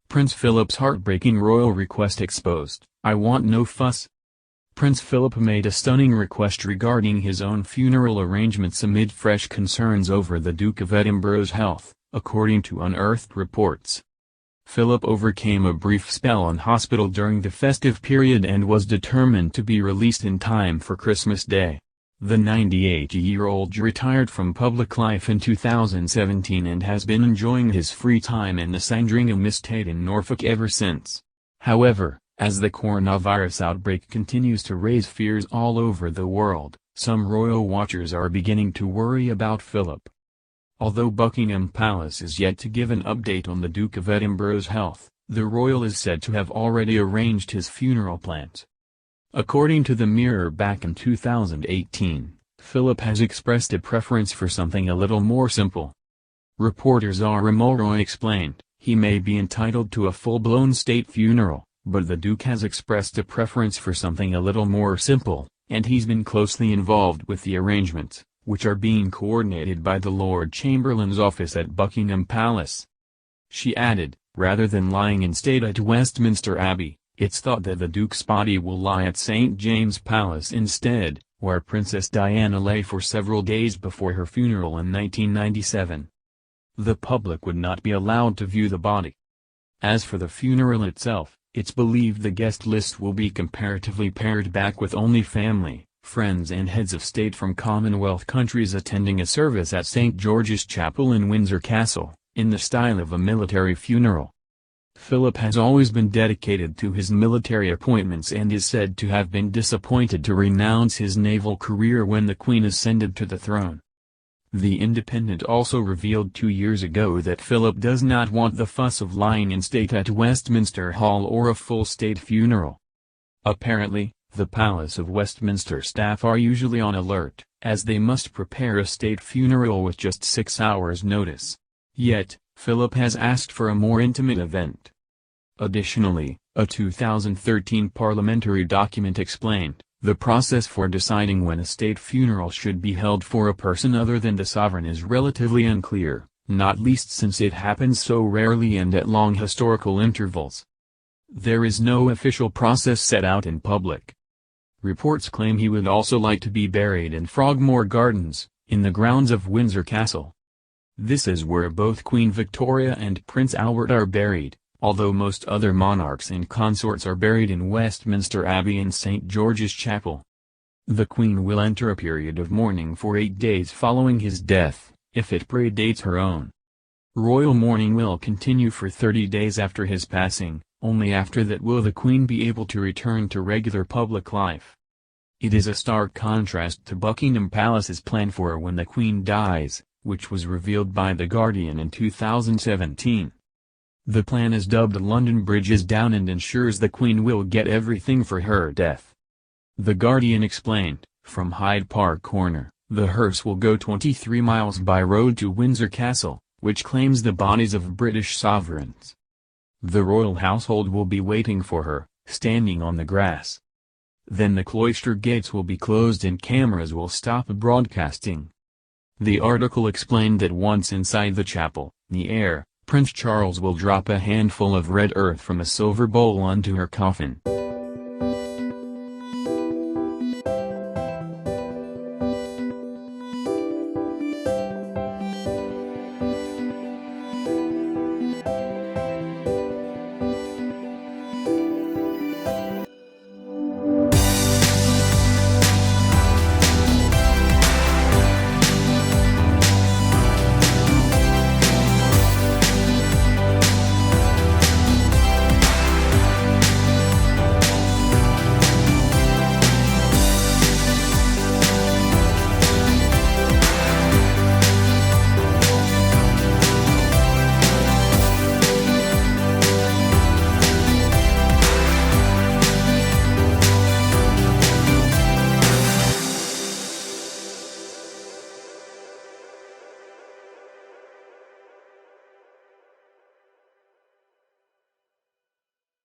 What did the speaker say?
Prince Philip's heartbreaking royal request exposed. I want no fuss. Prince Philip made a stunning request regarding his own funeral arrangements amid fresh concerns over the Duke of Edinburgh's health, according to unearthed reports. Philip overcame a brief spell in hospital during the festive period and was determined to be released in time for Christmas Day. The 98-year-old retired from public life in 2017 and has been enjoying his free time in the Sandringham estate in Norfolk ever since. However, as the coronavirus outbreak continues to raise fears all over the world, some royal watchers are beginning to worry about Philip. Although Buckingham Palace is yet to give an update on the Duke of Edinburgh's health, the royal is said to have already arranged his funeral plans. According to the Mirror, back in 2018, Philip has expressed a preference for something a little more simple. Reporter Zara Mulroy explained, he may be entitled to a full-blown state funeral, but the Duke has expressed a preference for something a little more simple, and he's been closely involved with the arrangements, which are being coordinated by the Lord Chamberlain's office at Buckingham Palace. She added, rather than lying in state at Westminster Abbey, it's thought that the Duke's body will lie at St. James Palace instead, where Princess Diana lay for several days before her funeral in 1997. The public would not be allowed to view the body. As for the funeral itself, it's believed the guest list will be comparatively pared back, with only family, friends and heads of state from Commonwealth countries attending a service at St. George's Chapel in Windsor Castle, in the style of a military funeral. Philip has always been dedicated to his military appointments and is said to have been disappointed to renounce his naval career when the Queen ascended to the throne. The Independent also revealed 2 years ago that Philip does not want the fuss of lying in state at Westminster Hall or a full state funeral. Apparently, the Palace of Westminster staff are usually on alert, as they must prepare a state funeral with just 6 hours' notice. Yet, Philip has asked for a more intimate event. Additionally, a 2013 parliamentary document explained, the process for deciding when a state funeral should be held for a person other than the sovereign is relatively unclear, not least since it happens so rarely and at long historical intervals. There is no official process set out in public. Reports claim he would also like to be buried in Frogmore Gardens, in the grounds of Windsor Castle. This is where both Queen Victoria and Prince Albert are buried, although most other monarchs and consorts are buried in Westminster Abbey and St. George's Chapel. The Queen will enter a period of mourning for 8 days following his death, if it predates her own. Royal mourning will continue for 30 days after his passing, only after that will the Queen be able to return to regular public life. It is a stark contrast to Buckingham Palace's plan for when the Queen dies, which was revealed by The Guardian in 2017. The plan is dubbed London Bridge is Down and ensures the Queen will get everything for her death. The Guardian explained, from Hyde Park Corner, the hearse will go 23 miles by road to Windsor Castle, which claims the bodies of British sovereigns. The royal household will be waiting for her, standing on the grass. Then the cloister gates will be closed and cameras will stop broadcasting. The article explained that once inside the chapel, the heir, Prince Charles will drop a handful of red earth from a silver bowl onto her coffin.